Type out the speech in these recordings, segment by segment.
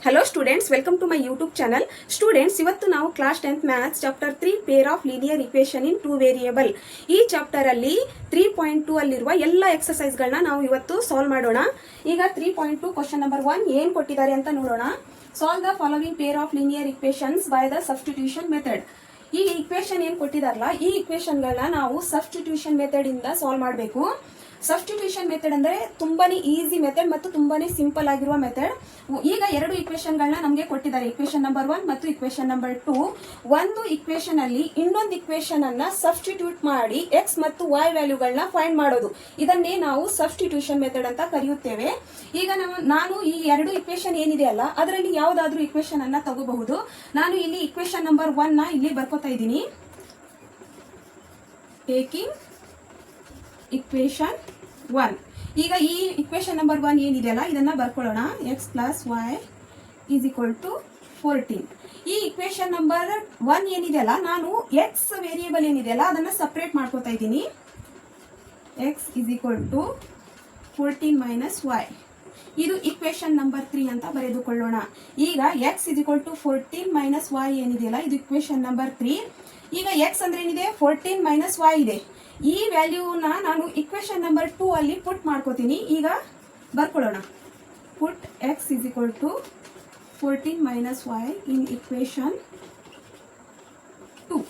Hello students, welcome to my YouTube channel. Students, ಇವತ್ತು ನಾವು class 10th maths chapter 3 pair of linear equation in 2 variable ಈ chapter ಅಲ್ಲಿ 3.2 ಅಲ್ಲಿರುವ ಎಲ್ಲ exercise ಗಳನ್ನ ನಾವು ಇವತ್ತು ಸಾಲ್ವ್ ಮಾಡೋಣ. ಈಗ 3.2 ಕ್ವೆಶ್ಚನ್ ನಂಬರ್ 1 ಏನು ಕೊಟ್ಟಿದ್ದಾರೆ ಅಂತ ನೋಡೋಣ. Solve the following pair of linear equations by the substitution method. ಈ ಇಕ್ವೇಷನ್ ಏನು ಕೊಟ್ಟಿದಾರಲ್ಲ ಈ ಇಕ್ವೇಷನ್ ಗಳನ್ನ ನಾವು ಸಬ್ಸ್ಟಿಟ್ಯೂಷನ್ ಮೆಥಡ್ ಇಂದ ಸಾಲ್ವ್ ಮಾಡಬೇಕು. ಸಬ್ಸ್ಟಿಟ್ಯೂಷನ್ ಮೆಥಡ್ ಅಂದ್ರೆ ತುಂಬಾನೇ ಈಸಿ ಮೆಥಡ್ ಮತ್ತು ತುಂಬಾನೇ ಸಿಂಪಲ್ ಆಗಿರುವ ಮೆಥಡ್. ಈಗ ಎರಡು ಇಕ್ವೇಷನ್ ಗಳನ್ನ ನಮಗೆ ಕೊಟ್ಟಿದ್ದಾರೆ, ಇಕ್ವೇಷನ್ ನಂಬರ್ 1 ಮತ್ತು ಇಕ್ವೇಷನ್ ನಂಬರ್ 2. ಒಂದು ಇಕ್ವೇಷನ್ ಅಲ್ಲಿ ಇನ್ನೊಂದು ಇಕ್ವೇಷನ್ ಅನ್ನ ಸಬ್ಸ್ಟಿಟ್ಯೂಟ್ ಮಾಡಿ x ಮತ್ತು y ವ್ಯಾಲ್ಯೂಗಳನ್ನ ಫೈಂಡ್ ಮಾಡೋದು, ಇದನ್ನೇ ನಾವು ಸಬ್ಸ್ಟಿಟ್ಯೂಷನ್ ಮೆಥಡ್ ಅಂತ ಕರೆಯುತ್ತೇವೆ. ಈಗ ನಾನು ಈ ಎರಡು ಇಕ್ವೇಷನ್ ಏನಿದೆ ಅಲ್ಲ ಅದರಲ್ಲಿ ಯಾವ್ದಾದ್ರೂ ಇಕ್ವೇಷನ್ ಅನ್ನ ತಗೋಬಹುದು. ನಾನು ಇಲ್ಲಿ ಇಕ್ವೇಷನ್ ನಂಬರ್ 1 ನ ಇಲ್ಲಿ ಬರ್ಕೋತಾ ಇದ್ದೀನಿ. Taking equation 1. ಈಗ ಈ ಇಕ್ವೇಷನ್ ನಂಬರ್ 1 ಏನಿದೆಯಲ್ಲ ಇದನ್ನ ಬರ್ಕೊಳ್ಳೋಣ. x plus y is equal to 14. ಈ ಇಕ್ವೇಷನ್ ನಂಬರ್ 1 ಏನಿದೆಯಲ್ಲ ನಾನು x ವೇರಿಯೇಬಲ್ ಏನಿದೆಯಲ್ಲ ಅದನ್ನ ಸಪರೇಟ್ ಮಾಡ್ಕೋತಾ ಇದ್ದೀನಿ. x is equal to 14 minus y. ಇದು ಇಕ್ವೇಷನ್ ನಂಬರ್ 3 ಅಂತ ಬರೆದುಕೊಳ್ಳೋಣ. ಈಗ x is equal to 14 minus y ಏನಿದೆಯಲ್ಲ ಇದು ಇಕ್ವೇಷನ್ ನಂಬರ್ 3. ಈಗ x ಅಂದ್ರೆ ಏನಿದೆ 14 ಮೈನಸ್ y ಇದೆ. ಈ ವ್ಯಾಲ್ಯೂನ ನಾನು ಇಕ್ವೇಷನ್ ನಂಬರ್ 2 ಅಲ್ಲಿ ಪುಟ್ ಮಾಡ್ಕೋತೀನಿ. ಈಗ ಬರ್ಕೊಳ್ಳೋಣ. Put x is equal to 14 minus y in equation 2.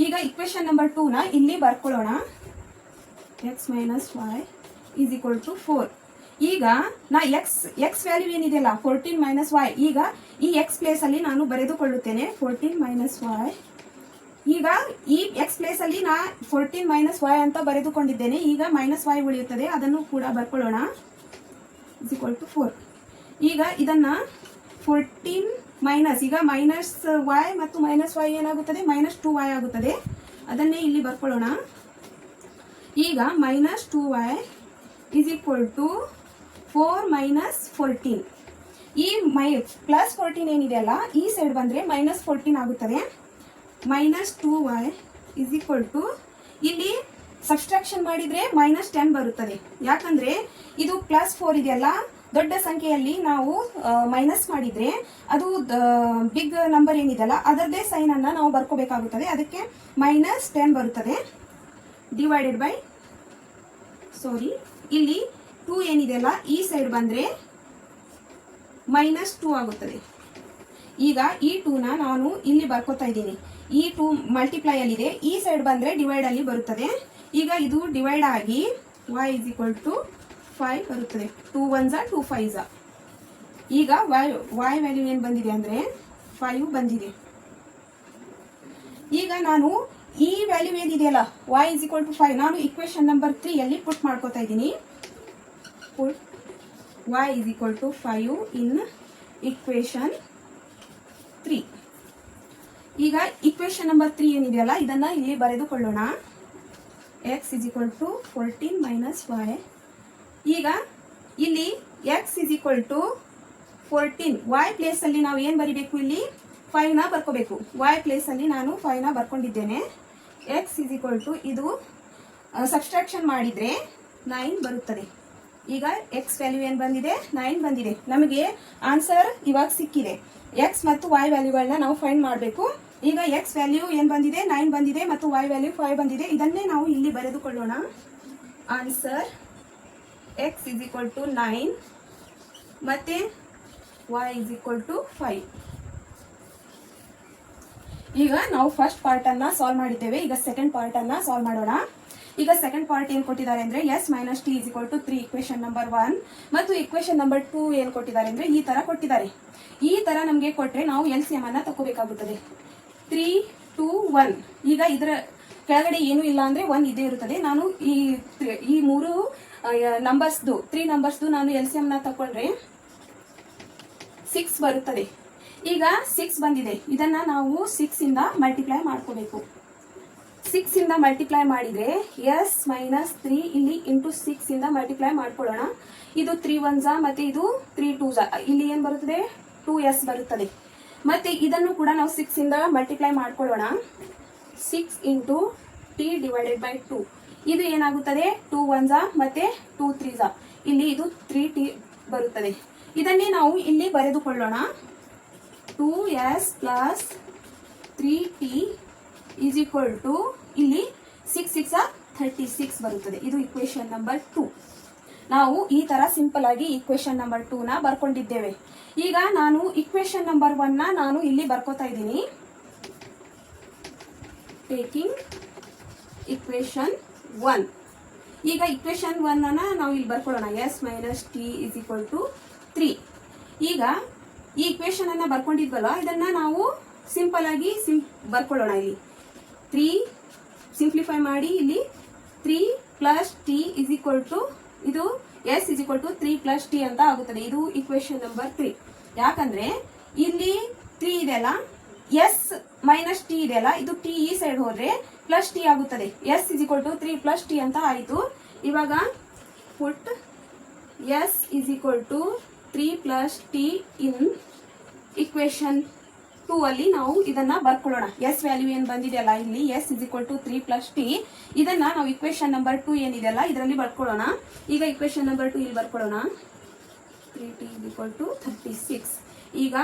ಈಗ ಇಕ್ವೇಷನ್ ನಂಬರ್ 2 ನ ಇಲ್ಲಿ ಬರ್ಕೊಳ್ಳೋಣ. x minus y is equal to 4. ಈಗ ನಾ x ವ್ಯಾಲ್ಯೂ ಏನಿದೆಯಲ್ಲ 14 ಮೈನಸ್ y, ಈಗ ಈ x ಪ್ಲೇಸ್ ಅಲ್ಲಿ ನಾನು ಬರೆದುಕೊಳ್ಳುತ್ತೇನೆ 14 ಮೈನಸ್ y. ಈಗ ಈ x ಪ್ಲೇಸ್ ಅಲ್ಲಿ ನಾ 14 ಮೈನಸ್ y ಅಂತ ಬರೆದುಕೊಂಡಿದ್ದೇನೆ. ಈಗ ಮೈನಸ್ y ಉಳಿಯುತ್ತದೆ, ಅದನ್ನು ಕೂಡ ಬರ್ಕೊಳ್ಳೋಣ. Is equal to 4. ಈಗ ಇದನ್ನ 14 ಮೈನಸ್, ಈಗ ಮೈನಸ್ y ಮತ್ತು ಮೈನಸ್ y ಏನಾಗುತ್ತದೆ ಮೈನಸ್ 2y ಆಗುತ್ತದೆ, ಅದನ್ನೇ ಇಲ್ಲಿ ಬರ್ಕೊಳ್ಳೋಣ. ಈಗ minus 2y is equal to 4 minus 14. ಈ ಪ್ಲಸ್ 14 ಏನಿದೆಯಲ್ಲ ಈ ಸೈಡ್ ಬಂದ್ರೆ ಮೈನಸ್ 14 ಆಗುತ್ತದೆ. Minus 2y is equal to ಇಲ್ಲಿ ಸಬ್ಸ್ಟ್ರಾಕ್ಷನ್ ಮಾಡಿದ್ರೆ ಮೈನಸ್ 10 ಬರುತ್ತದೆ. ಯಾಕಂದ್ರೆ ಇದು ಪ್ಲಸ್ 4 ಇದೆಯಲ್ಲ, ದೊಡ್ಡ ಸಂಖ್ಯೆಯಲ್ಲಿ ನಾವು ಮೈನಸ್ ಮಾಡಿದ್ರೆ ಅದು ಬಿಗ್ ನಂಬರ್ ಏನಿದೆಯಲ್ಲ ಅದರದೇ ಸೈನ್ ಅನ್ನ ನಾವು ಬರ್ಕೋಬೇಕಾಗುತ್ತದೆ. ಅದಕ್ಕೆ ಮೈನಸ್ 10 ಬರುತ್ತದೆ. ಡಿವೈಡೆಡ್ ಬೈ ಇಲ್ಲಿ 2 ಏನಿದೆಯಲ್ಲ ಈ ಸೈಡ್ ಬಂದ್ರೆ ಮೈನಸ್ 2 ಆಗುತ್ತದೆ. ಈಗ ಈ 2 ನ ನಾನು ಇಲ್ಲಿ ಬರ್ಕೋತಾ ಇದ್ದೀನಿ. ಈ 2 ಮಲ್ಟಿಪ್ಲೈ ಅಲ್ಲಿದೆ, ಈ ಸೈಡ್ ಬಂದ್ರೆ ಡಿವೈಡ್ ಅಲ್ಲಿ ಬರುತ್ತದೆ. ಈಗ ಇದು ಡಿವೈಡ್ ಆಗಿ y ಇಸ್ ಈಕ್ವಲ್ ಟು 5 ಬರುತ್ತದೆ. 2 1s 2 5s. ಈಗ y ವ್ಯಾಲ್ಯೂ ಏನ್ ಬಂದಿದೆ ಅಂದ್ರೆ 5 ಬಂದಿದೆ. ಈಗ ನಾನು ಈ ವ್ಯಾಲ್ಯೂ ಏನಿದೆಯಲ್ಲ y ಇಸ್ ಈಕ್ವಲ್ ಟು 5 ನಾನು ಇಕ್ವೇಷನ್ ನಂಬರ್ 3 ಅಲ್ಲಿ ಪುಟ್ ಮಾಡ್ಕೋತಾ ಇದ್ದೀನಿ. Put y is equal to 5 in equation 3. ಈಗ ಇಕ್ವೇಷನ್ ನಂಬರ್ 3 ಏನಿದೆಯಲ್ಲ ಇದನ್ನ ಇಲ್ಲಿ ಬರೆದುಕೊಳ್ಳೋಣ. x is equal to 14 minus y. ಈಗ ಇಲ್ಲಿ x is equal to 14, y place ಅಲ್ಲಿ ನಾವು ಏನ್ ಬರಿಬೇಕು, ಇಲ್ಲಿ 5 ನ ಬರ್ಕೋಬೇಕು. y ಪ್ಲೇಸ್ ಅಲ್ಲಿ ನಾನು 5 ನ ಬರ್ಕೊಂಡಿದ್ದೇನೆ. x ಇಸ್ ಈಕ್ವಲ್ ಟು ಇದು ಸಬ್ಸ್ಟ್ರಾಕ್ಷನ್ ಮಾಡಿದ್ರೆ 9 ಬರುತ್ತದೆ. ಈಗ x ವ್ಯಾಲ್ಯೂ ಏನ್ ಬಂದಿದೆ 9 ಬಂದಿದೆ. ನಮಗೆ ಆನ್ಸರ್ ಇವಾಗ ಸಿಕ್ಕಿದೆ. x ಮತ್ತು y ವ್ಯಾಲ್ಯೂಗಳನ್ನ ನಾವು ಫೈಂಡ್ ಮಾಡಬೇಕು. ಈಗ x ವ್ಯಾಲ್ಯೂ ಏನ್ ಬಂದಿದೆ 9 ಬಂದಿದೆ ಮತ್ತು y ವ್ಯಾಲ್ಯೂ 5 ಬಂದಿದೆ. ಇದನ್ನೇ ನಾವು ಇಲ್ಲಿ ಬರೆದುಕೊಳ್ಳೋಣ. Answer x is equal to 9 ಮತ್ತೆ y ಇಸ್ ಈಕ್ವಲ್ ಟು 5. ಈಗ ನಾವು ಫಸ್ಟ್ ಪಾರ್ಟ್ ಅನ್ನ ಸಾಲ್ವ್ ಮಾಡಿದ್ದೇವೆ. ಈಗ ಸೆಕೆಂಡ್ ಪಾರ್ಟ್ ಅನ್ನ ಸಾಲ್ವ್ ಮಾಡೋಣ. ಈಗ ಸೆಕೆಂಡ್ ಪಾರ್ಟ್ ಏನ್ ಕೊಟ್ಟಿದ್ದಾರೆ ಅಂದ್ರೆ s minus t is equal to 3 equation number 1 ಮತ್ತು ಇಕ್ವೇಷನ್ ನಂಬರ್ 2 ಏನ್ ಕೊಟ್ಟಿದ್ದಾರೆ ಅಂದ್ರೆ ಈ ತರ ಕೊಟ್ಟಿದ್ದಾರೆ. ಈ ತರ ನಮಗೆ ಕೊಟ್ರೆ ನಾವು LCM ಅನ್ನ ತಗೋಬೇಕಾಗುತ್ತದೆ. 3 2 1. ಈಗ ಇದರ ಕೆಳಗಡೆ ಏನು ಇಲ್ಲ ಅಂದ್ರೆ 1 ಇದೇ ಇರುತ್ತದೆ. ನಾನು ಈ ಮೂರು ನಂಬರ್ಸ್ದು 3 ನಂಬರ್ಸ್ದು ನಾನು LCM ನ ತಕೊಂಡ್ರೆ 6 ಬರುತ್ತದೆ. ಈಗ 6 ಬಂದಿದೆ, ಇದನ್ನ ನಾವು 6 ಇಂದ ಮಲ್ಟಿಪ್ಲೈ ಮಾಡ್ಕೋಬೇಕು. 6 ಇಂದ ಮಲ್ಟಿಪ್ಲೈ ಮಾಡಿದ್ರೆ s ಮೈನಸ್ 3 ಇಲ್ಲಿ ಇಂಟು 6 ಇಂದ ಮಲ್ಟಿಪ್ಲೈ ಮಾಡ್ಕೊಳ್ಳೋಣ. ಇದು 3 1s ಮತ್ತೆ ಇದು 3 2s. ಇಲ್ಲಿ ಏನ್ ಬರುತ್ತದೆ 2s ಬರುತ್ತದೆ. ಮತ್ತೆ ಇದನ್ನು ಕೂಡ ನಾವು 6 ಇಂದ ಮಲ್ಟಿಪ್ಲೈ ಮಾಡ್ಕೊಳ್ಳೋಣ. 6 ಇಂಟು t ಡಿವೈಡೆಡ್ ಬೈ 2. ಇದು ಏನಾಗುತ್ತದೆ 2 1s ಮತ್ತೆ 2 3s. ಇಲ್ಲಿ ಇದು 3t ಬರುತ್ತದೆ. ಇದನ್ನೇ ನಾವು ಇಲ್ಲಿ ಬರೆದುಕೊಳ್ಳೋಣ. 2s plus 3t is equal to ಇಲ್ಲಿ 6 6 36 ಬರುತ್ತದೆ. ಇದು ಇಕ್ವೇಶನ್ ನಂಬರ್ 2. ನಾವು ಈ ತರ ಸಿಂಪಲ್ ಆಗಿ ಇಕ್ವೇಶನ್ ನಂಬರ್ 2 ನ ಬರ್ಕೊಂಡಿದ್ದೇವೆ. ಈಗ ನಾನು ಇಕ್ವೇಶನ್ ನಂಬರ್ 1 ನ ನಾನು ಇಲ್ಲಿ ಬರ್ಕೋತಾ ಇದ್ದೀನಿ. Taking equation 1. ಈಗ ಇಕ್ವೇಶನ್ 1 ಅನ್ನ ನಾವು ಇಲ್ಲಿ ಬರ್ಕೊಳ್ಳೋಣ. s minus t is equal to 3. ಈಗ ಈ ಇಕ್ವೇಶನ್ ಅನ್ನ ಬರ್ಕೊಂಡಿದ್ವಲ್ಲ, ಇದನ್ನ ನಾವು ಸಿಂಪಲ್ ಆಗಿ ಬರ್ಕೊಳ್ಳೋಣ. ಇಲ್ಲಿ 3 ಸಿಂಪ್ಲಿಫೈ ಮಾಡಿ ಇಲ್ಲಿ 3 plus t is equal to ಇದು s is equal to 3 plus t ಅಂತ ಆಗುತ್ತದೆ. ಇದು ಇಕ್ವೇಶನ್ ನಂಬರ್ 3. ಯಾಕಂದ್ರೆ ಇಲ್ಲಿ 3 ಇದೆಯಲ್ಲ, s ಮೈನಸ್ ಟಿ ಇದೆಯಲ್ಲ, ಇದು ಟಿ ಈ ಸೈಡ್ ಹೋದ್ರೆ ಪ್ಲಸ್ ಟಿ ಆಗುತ್ತದೆ. s is equal to 3 plus t ಅಂತ ಆಯಿತು. ಇವಾಗ put s is equal to 3 plus t in equation 2 ಅಲ್ಲಿ ನಾವು ಇದನ್ನ ಬರ್ಕೊಳ್ಳೋಣ. s ವ್ಯಾಲ್ಯೂ ಏನ್ ಬಂದಿದೆಯಲ್ಲ ಇಲ್ಲಿ s is equal to 3 plus t, ಇದನ್ನ ನಾವು ಇಕ್ವೇಶನ್ ನಂಬರ್ 2 ಏನಿದೆಯಲ್ಲ ಇದರಲ್ಲಿ ಬರ್ಕೊಳ್ಳೋಣ. ಈಗ ಇಕ್ವೇಶನ್ ನಂಬರ್ 2 ಇಲ್ಲಿ ಬರ್ಕೊಳ್ಳೋಣ. 3t is equal to 36. ಈಗ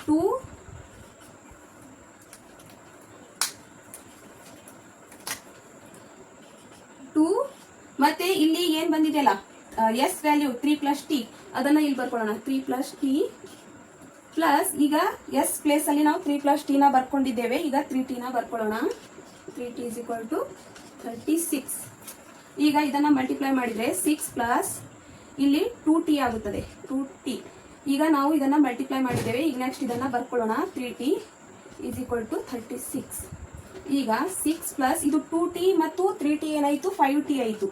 2 ಮತ್ತೆ ಇಲ್ಲಿ ಏನ್ ಬಂದಿದೆಯಲ್ಲ s ವ್ಯಾಲ್ಯೂ 3 ಪ್ಲಸ್ ಟಿ, ಅದನ್ನ ಇಲ್ಲಿ ಬರ್ಕೊಳ್ಳೋಣ. 3 ಪ್ಲಸ್ ಟಿ ಪ್ಲಸ್ ಈಗ s ಪ್ಲೇಸ್ ಅಲ್ಲಿ ನಾವು 3 ಪ್ಲಸ್ ಟಿ ನ ಬರ್ಕೊಂಡಿದ್ದೇವೆ. ಈಗ 3t ನ ಬರ್ಕೊಳ್ಳೋಣ. 3t is equal to 36. ಈಗ ಇದನ್ನ ಮಲ್ಟಿಪ್ಲೈ ಮಾಡಿದ್ರೆ 6 ಪ್ಲಸ್ ಇಲ್ಲಿ 2t ಆಗುತ್ತದೆ. 2t. ಈಗ ನಾವು ಇದನ್ನ ಮಲ್ಟಿಪ್ಲೈ ಮಾಡಿದ್ದೇವೆ. ಈಗ ನೆಕ್ಸ್ಟ್ ಇದನ್ನ ಬರ್ಕೊಳ್ಳೋಣ. 3t is equal to 36. ಈಗ 6 ಪ್ಲಸ್ ಇದು 2t ಮತ್ತು 3t ಏನಾಯ್ತು, 5t ಆಯಿತು.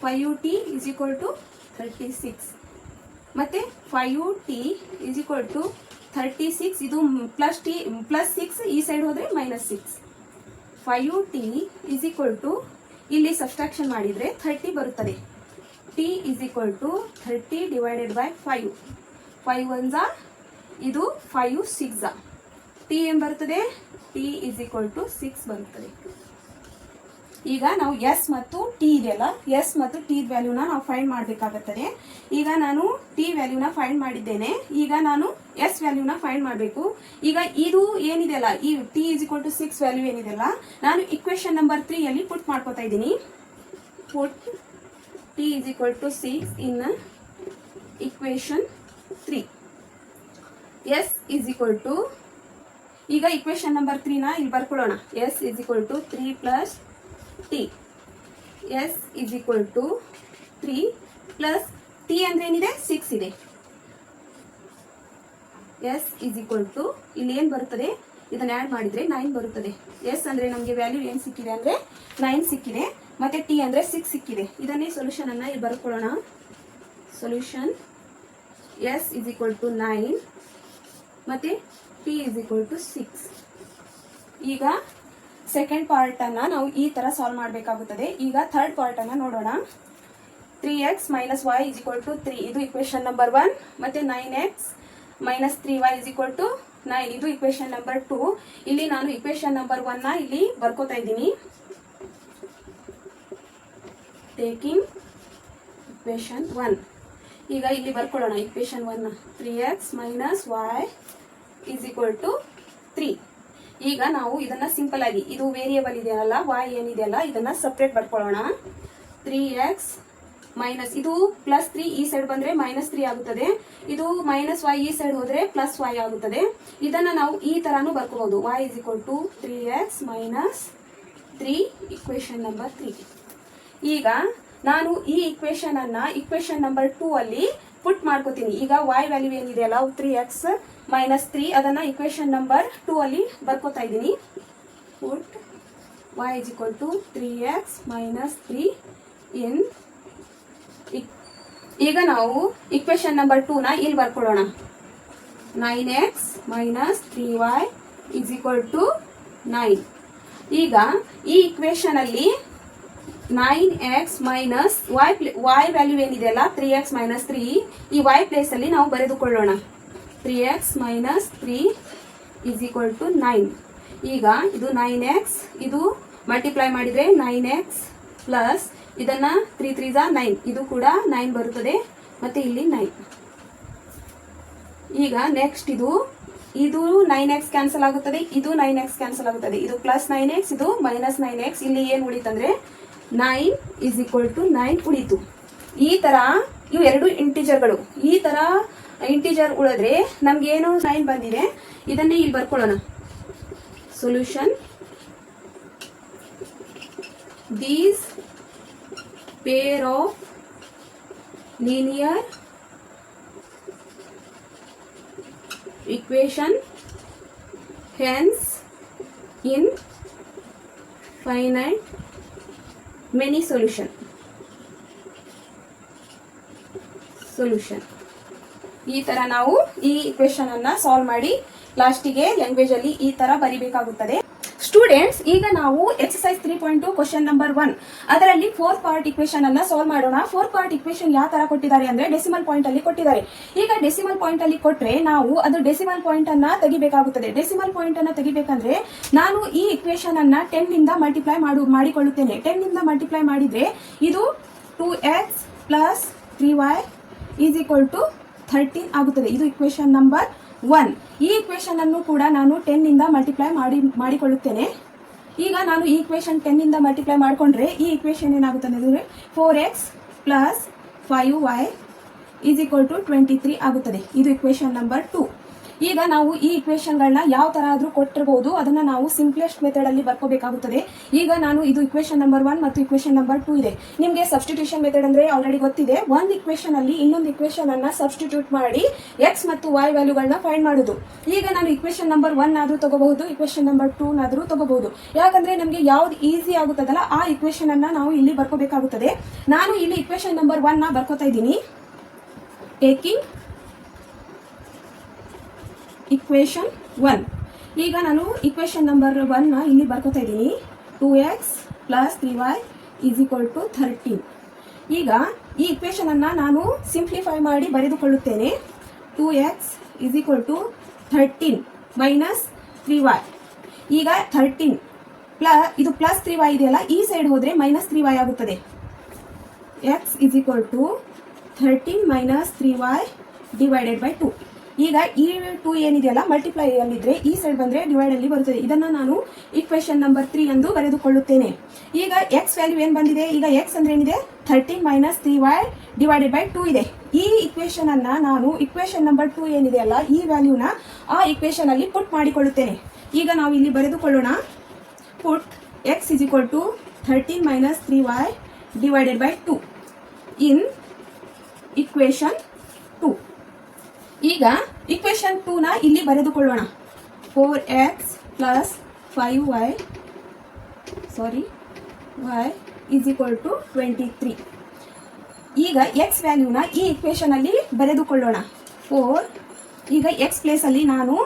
5t ಇಸ್ ಈಕ್ವಲ್ ಟು 36 ಮತ್ತೆ 5t ಇಸ್ ಈಕ್ವಲ್ ಟು 36. ಇದು ಪ್ಲಸ್ ಟಿ ಪ್ಲಸ್ 6 ಈ ಸೈಡ್ ಹೋದ್ರೆ minus 6. 5t is equal to ಇಲ್ಲಿ ಸಬ್ಸ್ಟ್ರಾಕ್ಷನ್ ಮಾಡಿದ್ರೆ 30 ಬರುತ್ತದೆ. t is equal to 30 divided by 5. 5 1 ಇದು 5 6. t ಏನ್ ಬರುತ್ತದೆ, t ಇಸ್ ಈಕ್ವಲ್ ಟು 6 ಬರುತ್ತದೆ. ಈಗ ನಾವು s ಮತ್ತು t ಇದೆಯಲ್ಲ, s ಮತ್ತು t ವ್ಯಾಲ್ಯೂನ ನಾವು ಫೈಂಡ್ ಮಾಡಬೇಕಾಗುತ್ತದೆ. ಈಗ ನಾನು t ವ್ಯಾಲ್ಯೂನ ಫೈಂಡ್ ಮಾಡಿದ್ದೇನೆ. ಈಗ ನಾನು s ವ್ಯಾಲ್ಯೂನ ಫೈಂಡ್ ಮಾಡಬೇಕು. ಈಗ ಇದು ಏನಿದೆಯಲ್ಲ ಈ t is equal to 6 value ಏನಿದೆಯಲ್ಲ, ನಾನು ಇಕ್ವೇಶನ್ ನಂಬರ್ 3 ಅಲ್ಲಿ ಪುಟ್ ಮಾಡ್ಕೋತಾ ಇದ್ದೀನಿ. Put t is equal to 6 in equation 3. s is equal to ಈಗ ಇಕ್ವೇಶನ್ ನಂಬರ್ 3 ನ ಇಲ್ಲಿ ಬರ್ಕೊಳ್ಳೋಣ. s is equal to 3 plus t. s is equal to 3 plus t ಅಂದ್ರೆ ಏನಿದೆ 6 ಇದೆ. s is equal to ಇಲ್ಲಿ ಏನ್ ಬರುತ್ತದೆ, ಇದನ್ನ ಆಡ್ ಮಾಡಿದ್ರೆ 9 ಬರುತ್ತದೆ. s ಅಂದ್ರೆ ನಮಗೆ ವ್ಯಾಲ್ಯೂ ಏನ್ ಸಿಕ್ಕಿದೆ ಅಂದ್ರೆ 9 ಸಿಕ್ಕಿದೆ. ಮತ್ತೆ t ಅಂದ್ರೆ 6 ಸಿಕ್ಕಿದೆ. ಇದನ್ನೇ ಸೊಲ್ಯೂಷನ್ ಅನ್ನ ಇಲ್ಲಿ ಬರ್ಕೊಳ್ಳೋಣ. Solution s is equal to 9 ಮತ್ತೆ t is equal to 6. ಈಗ ಸೆಕೆಂಡ್ ಪಾರ್ಟ್ ಅನ್ನ ನಾವು ಈ ತರ ಸಾಲ್ವ್ ಮಾಡಬೇಕಾಗುತ್ತದೆ. ಈಗ ಥರ್ಡ್ ಪಾರ್ಟ್ ಅನ್ನ ನೋಡೋಣ. 3x minus y is equal to 3. ಇದು ಇಕ್ವೇಶನ್ ನಂಬರ್ 1. ಮತ್ತೆ 9x minus 3y is equal to 9. ಇದು ಇಕ್ವೇಶನ್ ನಂಬರ್ 2. ಇಲ್ಲಿ ನಾನು ಇಕ್ವೇಶನ್ ನಂಬರ್ 1 ನ ಇಲ್ಲಿ ಬರ್ಕೋತಾ ಇದ್ದೀನಿ. Taking equation 1. ಈಗ ಇಲ್ಲಿ ಬರ್ಕೊಳ್ಳೋಣ ಇಕ್ವೇಶನ್ 1 ನ. 3x minus y is equal to 3. ಈಗ ನಾವು ಇದನ್ನ ಸಿಂಪಲ್ ಆಗಿ ಇದು ವೇರಿಯೇಬಲ್ ಇದೆಯಲ್ಲ y ಏನಿದೆಯಲ್ಲ ಇದನ್ನ ಸಪ್ರೇಟ್ ಬರ್ಕೊಳ್ಳೋಣ. 3x ಮೈನಸ್ ಇದು ಪ್ಲಸ್ 3 ಈ ಸೈಡ್ ಬಂದ್ರೆ ಮೈನಸ್ 3 ಆಗುತ್ತದೆ. ಇದು ಮೈನಸ್ y ಈ ಸೈಡ್ ಹೋದ್ರೆ ಪ್ಲಸ್ y ಆಗುತ್ತದೆ. ಇದನ್ನ ನಾವು ಈ ತರಾನು ಬರ್ಕೋಬಹುದು. y is equal to 3x minus 3 equation number 3. ಈಗ ನಾನು ಈ ಇಕ್ವೇಶನ್ ಅನ್ನ ಇಕ್ವೇಶನ್ ನಂಬರ್ 2 ಅಲ್ಲಿ ಪುಟ್ ಮಾಡ್ಕೋತೀನಿ. ಈಗ y ವ್ಯಾಲ್ಯೂ ಏನಿದೆಯಲ್ಲ 3x ಮೈನಸ್ 3 ಅದನ್ನ ಇಕ್ವೇಶನ್ ನಂಬರ್ 2 ಅಲ್ಲಿ ಬರ್ಕೋತಾ ಇದ್ದೀನಿ. Put y is equal to 3x minus 3 in. ಈಗ ನಾವು ಇಕ್ವೇಶನ್ ನಂಬರ್ 2 ನ ಇಲ್ಲಿ ಬರ್ಕೊಳ್ಳೋಣ. 9x minus 3y is equal to 9. ಈಗ ಈ ಇಕ್ವೇಶನ್ ಅಲ್ಲಿ 9x ಮೈನಸ್ y ವ್ಯಾಲ್ಯೂ ಏನಿದೆಯಲ್ಲ 3x ಮೈನಸ್ 3 ಈ y ಪ್ಲೇಸ್ ಅಲ್ಲಿ ನಾವು ಬರೆದುಕೊಳ್ಳೋಣ. 3x minus 3 is equal to 9. ಈಗ ಇದು 9x ಇದು ಮಲ್ಟಿಪ್ಲೈ ಮಾಡಿದ್ರೆ 9x ಪ್ಲಸ್ ಇದನ್ನ 3 3 9 ಇದು ಕೂಡ 9 ಬರುತ್ತದೆ. ಮತ್ತೆ ಇಲ್ಲಿ 9 ಈಗ ನೆಕ್ಸ್ಟ್ ಇದು 9x ಕ್ಯಾನ್ಸಲ್ ಆಗುತ್ತದೆ, ಇದು 9x ಕ್ಯಾನ್ಸಲ್ ಆಗುತ್ತದೆ, ಇದು ಪ್ಲಸ್ 9x, ಇದು ಮೈನಸ್ 9x. ಇಲ್ಲಿ ಏನು ಉಳಿತಂದ್ರೆ 9 ಇಸ್ ಈಕ್ವಲ್ ಟು 9 ಉಳಿತು. ಈ ತರ ಇವು ಎರಡು ಇಂಟಿಜರ್ಗಳು, ಈ ತರ ಇಂಟಿಜರ್ ಉಳಿದ್ರೆ ನಮ್ಗೆ ಏನು 9 ಬಂದಿದೆ, ಇದನ್ನೇ ಇಲ್ಲಿ ಬರ್ಕೊಳ್ಳೋಣ. Solution these pair of linear equation hence in finite many solution. ಈ ತರ ನಾವು ಈ ಇಕ್ವೇಶನ್ ಅನ್ನ ಸಾಲ್ವ್ ಮಾಡಿ ಲಾಸ್ಟಿಗೆ ಲ್ಯಾಂಗ್ವೇಜ್ ಅಲ್ಲಿ ಈ ತರ ಬರಿಬೇಕಾಗುತ್ತದೆ. ಸ್ಟೂಡೆಂಟ್ಸ್, ಈಗ ನಾವು ಎಕ್ಸರ್ಸೈಸ್ 3.2 ಕ್ವಶನ್ ನಂಬರ್ 1 ಅದರಲ್ಲಿ 4 ಪಾರ್ಟ್ ಇಕ್ವೇಶನ್ ಅನ್ನ ಸಾಲ್ವ್ ಮಾಡೋಣ. 4 ಪಾರ್ಟ್ ಇಕ್ವೇಶನ್ ಯಾವ ತರ ಕೊಟ್ಟಿದ್ದಾರೆ ಅಂದ್ರೆ ಡೆಸಿಮಲ್ ಪಾಯಿಂಟ್ ಅಲ್ಲಿ ಕೊಟ್ಟಿದ್ದಾರೆ. ಈಗ ಡೆಸಿಮಲ್ ಪಾಯಿಂಟ್ ಅಲ್ಲಿ ಕೊಟ್ರೆ ನಾವು ಅದು ಡೆಸಿಮಲ್ ಪಾಯಿಂಟ್ ಅನ್ನ ತೆಗಿಬೇಕಾಗುತ್ತದೆ. ಡೆಸಿಮಲ್ ಪಾಯಿಂಟ್ ಅನ್ನ ತೆಗಿಬೇಕಂದ್ರೆ ನಾನು ಈ ಇಕ್ವೇಶನ್ ಅನ್ನ 10 ನಿಂದ ಮಲ್ಟಿಪ್ಲೈ ಮಾಡಿಕೊಳ್ಳುತ್ತೇನೆ. 10 ನಿಂದ ಮಲ್ಟಿಪ್ಲೈ ಮಾಡಿದ್ರೆ ಇದು 2x plus 3y is equal to 13 ಆಗುತ್ತದೆ. ಇದು ಇಕ್ವೇಶನ್ ನಂಬರ್ 1. ಈ ಇಕ್ವೇಶನ್ ಅನ್ನು ಕೂಡ ನಾನು 10 ನಿಂದ ಮಲ್ಟಿಪ್ಲೈ ಮಾಡಿಕೊಳ್ಳುತ್ತೇನೆ. ಈಗ ನಾನು ಈ ಇಕ್ವೇಶನ್ 10 ನಿಂದ ಮಲ್ಟಿಪ್ಲೈ ಮಾಡಿಕೊಂಡ್ರೆ ಈ ಇಕ್ವೇಶನ್ ಏನಾಗುತ್ತದೆ ಅಂದ್ರೆ 4x plus 5y is equal to 23 ಆಗುತ್ತದೆ. ಇದು ಇಕ್ವೇಶನ್ ನಂಬರ್ 2. ಈಗ ನಾವು ಈ ಇಕ್ವೇಶನ್ಗಳನ್ನ ಯಾವ ತರ ಆದ್ರೂ ಕೊಟ್ಟಿರಬಹುದು, ಅದನ್ನ ನಾವು ಸಿಂಪ್ಲೆಸ್ಟ್ ಮೆಥಡ್ ಅಲ್ಲಿ ಬರ್ಕೋಬೇಕಾಗುತ್ತದೆ. ಈಗ ನಾನು ಇದು ಇಕ್ವೇಶನ್ ನಂಬರ್ 1 ಮತ್ತು ಇಕ್ವೇಶನ್ ನಂಬರ್ 2 ಇದೆ. ನಿಮಗೆ ಸಬ್ಸ್ಟಿಟ್ಯೂಷನ್ ಮೆಥಡ್ ಅಂದ್ರೆ ಆಲ್ರೆಡಿ ಗೊತ್ತಿದೆ. ಒಂದು ಇಕ್ವೇಶನ್ ಅಲ್ಲಿ ಇನ್ನೊಂದು ಇಕ್ವೇಶನ್ ಅನ್ನ ಸಬ್ಸ್ಟಿಟ್ಯೂಟ್ ಮಾಡಿ x ಮತ್ತು y ವ್ಯಾಲ್ಯೂಗಳನ್ನ ಫೈಂಡ್ ಮಾಡುದು. ಈಗ ನಾನು ಇಕ್ವೇಶನ್ ನಂಬರ್ 1 ಆದ್ರೂ ತಗೋಬಹುದು, ಇಕ್ವೇಶನ್ ನಂಬರ್ 2 ಆದ್ರೂ ತಗೋಬಹುದು. ಯಾಕಂದ್ರೆ ನಮಗೆ ಯಾವ್ದು ಈಸಿ ಆಗುತ್ತದಲ್ಲ ಆ ಇಕ್ವೇಶನ್ ಅನ್ನ ನಾವು ಇಲ್ಲಿ ಬರ್ಕೋಬೇಕಾಗುತ್ತದೆ. ನಾನು ಇಲ್ಲಿ ಇಕ್ವೇಶನ್ ನಂಬರ್ 1 ನ ಬರ್ಕೋತಾ ಇದ್ದೀನಿ. Taking equation 1. ಈಗ ನಾನು ಇಕ್ವೇಶನ್ ನಂಬರ್ 1 ನ ಇಲ್ಲಿ ಬರ್ಕೋತಾ ಇದ್ದೀನಿ. 2x plus 3y is equal to 13. ಈಗ ಈ ಇಕ್ವೇಶನ್ ಅನ್ನ ನಾನು ಸಿಂಪ್ಲಿಫೈ ಮಾಡಿ ಬರೆದುಕೊಳ್ಳುತ್ತೇನೆ. 2x is equal to 13 minus 3y. ಈಗ 13 ಇದು ಪ್ಲಸ್ 3y ಇದೆಯಲ್ಲ, ಈ ಸೈಡ್ ಹೋದ್ರೆ ಮೈನಸ್ 3y ಆಗುತ್ತದೆ. x is equal to 13 minus 3y divided by 2. ಈಗ ಈ 2 ಏನಿದೆಯಲ್ಲ ಮಲ್ಟಿಪ್ಲೈ ಅಲ್ಲಿದ್ರೆ ಈ ಸೈಡ್ ಬಂದ್ರೆ ಡಿವೈಡ್ ಅಲ್ಲಿ ಬರುತ್ತದೆ. ಇದನ್ನ ನಾನು ಇಕ್ವೇಶನ್ ನಂಬರ್ 3 ಎಂದು ಬರೆದುಕೊಳ್ಳುತ್ತೇನೆ. ಈಗ x ವ್ಯಾಲ್ಯೂ ಏನ್ ಬಂದಿದೆ, ಈಗ x ಅಂದ್ರೆ ಏನಿದೆ 13 ಮೈನಸ್ 3y ಡಿವೈಡೆಡ್ ಬೈ 2 ಇದೆ. ಈ ಇಕ್ವೇಶನ್ ಅನ್ನ ನಾನು ಇಕ್ವೇಶನ್ ನಂಬರ್ 2 ಏನಿದೆಯಲ್ಲ ಈ ವ್ಯಾಲ್ಯೂನ ಆ ಇಕ್ವೇಶನ್ ಅಲ್ಲಿ ಪುಟ್ ಮಾಡಿಕೊಳ್ಳುತ್ತೇನೆ. ಈಗ ನಾವು ಇಲ್ಲಿ ಬರೆದುಕೊಳ್ಳೋಣ. ಪುಟ್ x is equal to 13 minus 3y divided by 2 in equation 2. ಈಗ ಇಕ್ವೇಶನ್ 2 ನ ಇಲ್ಲಿ ಬರೆದುಕೊಳ್ಳೋಣ. 4x plus 5y y is equal to 23. ಈಗ x ವ್ಯಾಲ್ಯೂನ ಈ ಇಕ್ವೇಶನ್ ಅಲ್ಲಿ ಬರೆದುಕೊಳ್ಳೋಣ. 4 ಈಗ x ಪ್ಲೇಸ್ ಅಲ್ಲಿ ನಾನು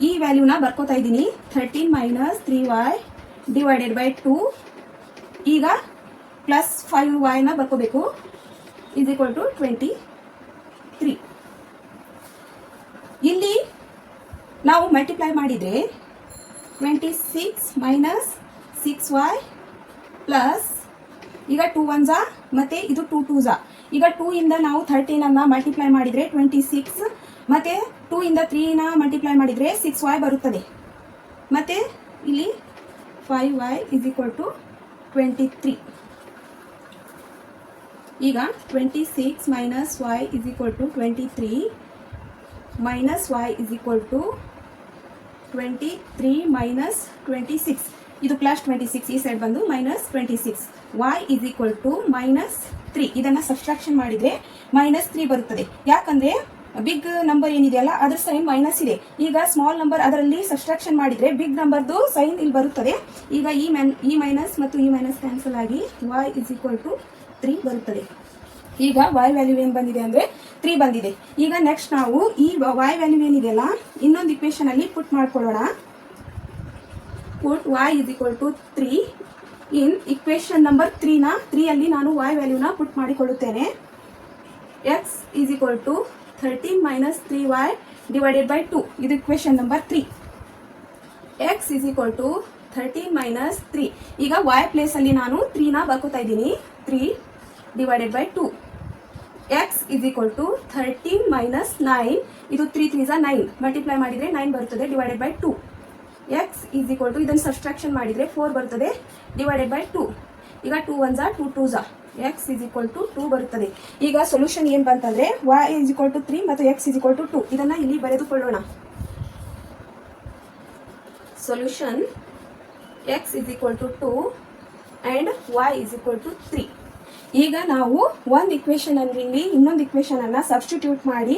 ಈ ವ್ಯಾಲ್ಯೂನ ಬರ್ಕೋತಾ ಇದ್ದೀನಿ. 13 minus 3y divided by 2 ಈಗ ಪ್ಲಸ್ 5y ನ ಬರ್ಕೋಬೇಕು. is equal to 23. ಇಲ್ಲಿ ನಾವು ಮಲ್ಟಿಪ್ಲೈ ಮಾಡಿದ್ರೆ 26 ಮೈನಸ್ 6y ಪ್ಲಸ್ ಈಗ 2 1s ಮತ್ತೆ ಇದು 2 2s. ಈಗ 2 ಇಂದ ನಾವು 13 ಅನ್ನ ಮಲ್ಟಿಪ್ಲೈ ಮಾಡಿದ್ರೆ 26 ಮತ್ತೆ 2 ಇಂದ 3 ನ ಮಲ್ಟಿಪ್ಲೈ ಮಾಡಿದ್ರೆ 6y ಬರುತ್ತದೆ. ಮತ್ತೆ ಇಲ್ಲಿ 5y is equal to 23. ಈಗ 26 minus y is equal to 23 minus y is equal to 23 minus 26. ಇದು ಪ್ಲಸ್ 26 ಈ ಸೈಡ್ ಬಂದು minus 26. y is equal to minus 3. ಇದನ್ನ ಸಬ್ಸ್ಟ್ರಾಕ್ಷನ್ ಮಾಡಿದ್ರೆ ಮೈನಸ್ 3 ಬರುತ್ತದೆ. ಯಾಕಂದ್ರೆ ಬಿಗ್ ನಂಬರ್ ಏನಿದೆಯಲ್ಲ ಅದ್ರ ಸೈನ್ ಮೈನಸ್ ಇದೆ. ಈಗ ಸ್ಮಾಲ್ ನಂಬರ್ ಅದರಲ್ಲಿ ಸಬ್ಸ್ಟ್ರಾಕ್ಷನ್ ಮಾಡಿದ್ರೆ ಬಿಗ್ ನಂಬರ್ದು ಸೈನ್ ಇಲ್ಲಿ ಬರುತ್ತದೆ. ಈಗ ಈ ಮೈನಸ್ ಮತ್ತು ಈ ಮೈನಸ್ ಕ್ಯಾನ್ಸಲ್ ಆಗಿ y is equal to 3 ಬರುತ್ತದೆ. ಈಗ y ವ್ಯಾಲ್ಯೂ ಏನ್ ಬಂದಿದೆ ಅಂದ್ರೆ 3 ಬಂದಿದೆ. ಈಗ ನೆಕ್ಸ್ಟ್ ನಾವು ಈ y ವ್ಯಾಲ್ಯೂ ಏನಿದೆಯಲ್ಲ ಇನ್ನೊಂದು ಇಕ್ವೇಶನ್ ಅಲ್ಲಿ ಪುಟ್ ಮಾಡ್ಕೊಳ್ಳೋಣ. ಪುಟ್ y is equal to 3 in equation number 3 ನ 3 ಅಲ್ಲಿ ನಾನು y ವ್ಯಾಲ್ಯೂನ ಪುಟ್ ಮಾಡಿಕೊಳ್ಳುತ್ತೇನೆ. x is equal to 13 minus 3y divided by 2. ಇದು equation number 3. x is equal to 13 minus 3. ಈಗ y ಪ್ಲೇಸ್ ಅಲ್ಲಿ ನಾನು 3 ನ ಬರ್ಕೋತಾ ಇದ್ದೀನಿ. 3 divided by 2. X is equal to 13 minus 9, ಇದು 3 3 9, ಮಲ್ಟಿಪ್ಲೈ ಮಾಡಿದರೆ 9 ಬರ್ತದೆ divided by 2. X is equal to ಇದನ್ನು ಸಬ್ಸ್ಟ್ರಾಕ್ಷನ್ ಮಾಡಿದರೆ 4 ಬರ್ತದೆ ಡಿವೈಡೆಡ್ ಬೈ 2. ಈಗ 2 1 2 2 ಎಕ್ಸ್ ಇಸ್ ಈಕ್ವಲ್ ಟು 2 ಬರುತ್ತದೆ. ಈಗ ಸೊಲ್ಯೂಷನ್ ಏನು ಬಂತಂದ್ರೆ y ಇಸ್ ಈಕ್ವಲ್ ಟು 3 ಮತ್ತು ಎಕ್ಸ್ ಇಸ್ ಈಕ್ವಲ್ ಟು 2. ಇದನ್ನು ಇಲ್ಲಿ ಬರೆದುಕೊಳ್ಳೋಣ. Solution x is equal to 2 and y is equal to 3. ಈಗ ನಾವು ಒಂದು ಇಕ್ವೇಷನ್ ಅಲ್ಲಿ ಇನ್ನೊಂದು ಇಕ್ವೇಷನ್ ಅನ್ನ ಸಬ್ಸ್ಟಿಟ್ಯೂಟ್ ಮಾಡಿ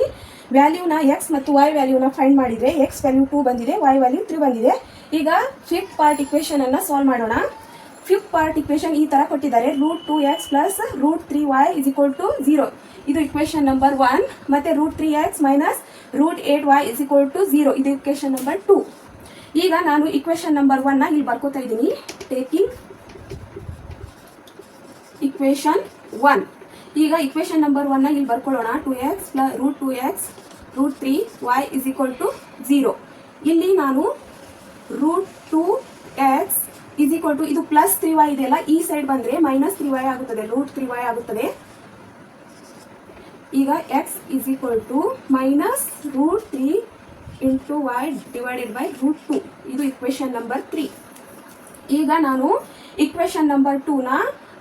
ವ್ಯಾಲ್ಯೂನ ಎಕ್ಸ್ ಮತ್ತು y ವ್ಯಾಲ್ಯೂನ ಫೈಂಡ್ ಮಾಡಿದ್ರೆ ಎಕ್ಸ್ ವ್ಯಾಲ್ಯೂ 2 ಬಂದಿದೆ, y ವ್ಯಾಲ್ಯೂ 3 ಬಂದಿದೆ. ಈಗ ಫಿಫ್ತ್ ಪಾರ್ಟ್ ಇಕ್ವೇಷನ್ ಅನ್ನ ಸಾಲ್ವ್ ಮಾಡೋಣ. ಫಿಫ್ತ್ ಪಾರ್ಟ್ ಇಕ್ವೇಷನ್ ಈ ತರ ಕೊಟ್ಟಿದ್ದಾರೆ, √2x plus √3y is equal to 0. ಇದು ಇಕ್ವೇಷನ್ ನಂಬರ್ 1. ಮತ್ತೆ √3x minus √8y is equal to 0. ಇದು ಇಕ್ವೇಷನ್ ನಂಬರ್ 2. ಈಗ ನಾನು ಇಕ್ವೇಷನ್ ನಂಬರ್ 1 ನ ಇಲ್ಲಿ ಬರ್ಕೋತಾ ಇದ್ದೀನಿ. Taking equation 1. ಈಗ ಇಕ್ವೇಷನ್ ನಂಬರ್ 1 ನ ಇಲ್ಲಿ ಬರ್ಕೊಳ್ಳೋಣ. 2x plus √2x √3y is equal to 0. ಇಲ್ಲಿ ನಾನು √2x ಇಸ್ ಈಕ್ವಲ್ ಟು ಇದು ಪ್ಲಸ್ 3y ಇದೆಯಲ್ಲ, ಈ ಸೈಡ್ ಬಂದ್ರೆ ಮೈನಸ್ 3y ಆಗುತ್ತದೆ, √3y ಆಗುತ್ತದೆ. ಈಗ x is equal to minus √3 into y divided by √2. ಇದು ಇಕ್ವೇಷನ್ ನಂಬರ್ 3. ಈಗ ನಾನು ಇಕ್ವೇಷನ್ ನಂಬರ್ 2 ನ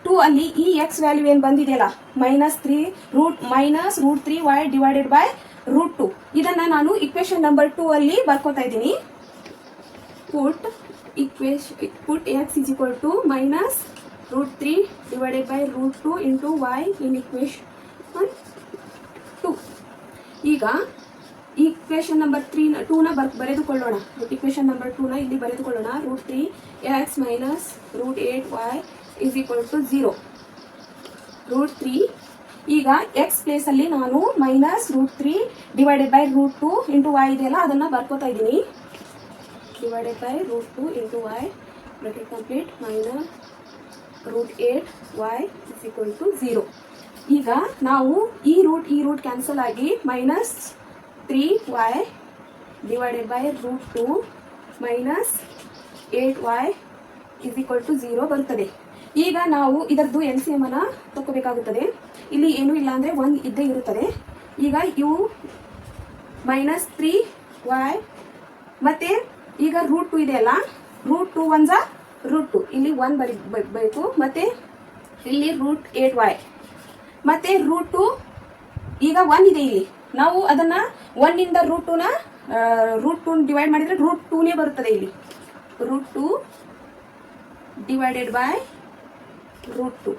2 ಅಲ್ಲಿ ಈ ಎಕ್ಸ್ ವ್ಯಾಲ್ಯೂ ಏನು ಬಂದಿದೆಯಲ್ಲ ಮೈನಸ್ √3y ಡಿವೈಡೆಡ್ ಬೈ √2, ಇದನ್ನ ನಾನು ಇಕ್ವೇಷನ್ ನಂಬರ್ 2 ಅಲ್ಲಿ ಬರ್ಕೋತಾ ಇದ್ದೀನಿ. put x is equal to minus √3 divided by √2 into y in equation 2. ಈಗ ಇಕ್ವೇಷನ್ ನಂಬರ್ 2 ನ ಬರೆದುಕೊಳ್ಳೋಣ. ಇಕ್ವೇಷನ್ ನಂಬರ್ 2 ನ ಇಲ್ಲಿ ಬರೆದುಕೊಳ್ಳೋಣ. √3x minus √8y is equal to 0. √3 ಈಗ ಎಕ್ಸ್ ಪ್ಲೇಸ್ ಅಲ್ಲಿ ನಾನು minus √3 divided by √2 into y ಇದೆಯಲ್ಲ ಅದನ್ನ ಬರ್ಕೋತಾ ಇದ್ದೀನಿ. divided by √2 into y bracket complete minus √8y is equal to 0. ಈಗ ನಾವು ಈ ರೂಟ್ ಕ್ಯಾನ್ಸಲ್ ಆಗಿ minus 3y divided by √2 minus 8y is equal to 0 ಬರುತ್ತದೆ. ಈಗ ನಾವು ಇದರದ್ದು LCM ಅನ್ನ ತಗೋಬೇಕಾಗುತ್ತದೆ. ಇಲ್ಲಿ ಏನು ಇಲ್ಲ ಅಂದ್ರೆ 1 ಇದ್ದೇ ಇರುತ್ತದೆ. ಈಗ ಇವು ಮೈನಸ್ 3y ಮತ್ತೆ ಈಗ √2 ಇದೆಯಲ್ಲ, √2 1 √2, ಇಲ್ಲಿ 1 ಬರಬೇಕು. ಮತ್ತೆ ಇಲ್ಲಿ √8y ಮತ್ತೆ √2 ಈಗ 1 ಇದೆ ಇಲ್ಲಿ, ನಾವು ಅದನ್ನ 1 ಇಂದ √2 ಡಿವೈಡ್ ಮಾಡಿದ್ರೆ √2ನೇ ಬರುತ್ತದೆ. ಇಲ್ಲಿ √2 ಡಿವೈಡೆಡ್ ಬೈ √2.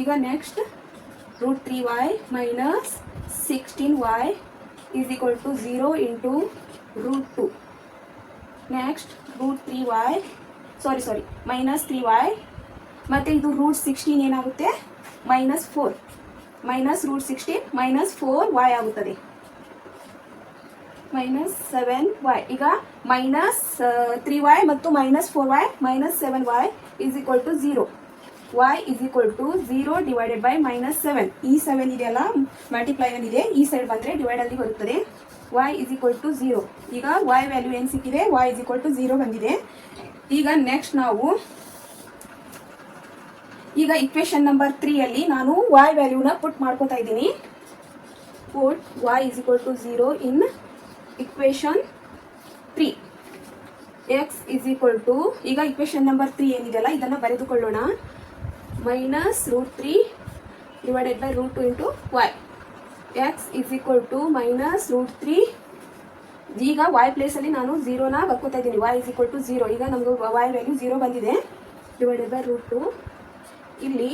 ಈಗ next √3y minus 16y is equal to 0 into √2. Next √3y minus 3y ಮತ್ತೆ ಇದು √16 ಏನಾಗುತ್ತೆ ಮೈನಸ್ 4, ಮೈನಸ್ √16 ಮೈನಸ್ 4y ಆಗುತ್ತದೆ, ಮೈನಸ್ 7y. ಈಗ ಮೈನಸ್ 3y ಮತ್ತು minus 4y minus 7y is equal to 0. y is equal to 0 divided by minus 7. ಈ 7 ಇದೆಯಲ್ಲ multiply ಇದೆ, ಈ ಸೈಡ್ ಬಂದ್ರೆ ಡಿವೈಡ್ ಅಲ್ಲಿ ಬರುತ್ತದೆ. y is equal to 0. ಈಗ y ವ್ಯಾಲ್ಯೂ ಏನು ಸಿಕ್ಕಿದೆ, y is equal to 0 ಬಂದಿದೆ. ಈಗ ನೆಕ್ಸ್ಟ್ ನಾವು ಈಗ ಇಕ್ವೇಷನ್ ನಂಬರ್ 3 ಅಲ್ಲಿ ನಾನು y ವ್ಯಾಲ್ಯೂನ ಪುಟ್ ಮಾಡ್ಕೋತಾ ಇದ್ದೀನಿ. put y is equal to 0 in equation 3. x is equal to ಈಗ ಇಕ್ವೇಷನ್ ನಂಬರ್ 3 ಏನಿದೆಯಲ್ಲ ಇದನ್ನ ಬರೆದುಕೊಳ್ಳೋಣ. Minus √3 divided by √2 into y. x is equal to minus √3. ಈಗ y ಪ್ಲೇಸ್ ಅಲ್ಲಿ ನಾನು 0ನ ಬರ್ಕೋತಾ ಇದ್ದೀನಿ. y is equal to 0. ಈಗ ನಮ್ಗೆ y ವ್ಯಾಲ್ಯೂ 0 ಬಂದಿದೆ. Divided by √2. ಇಲ್ಲಿ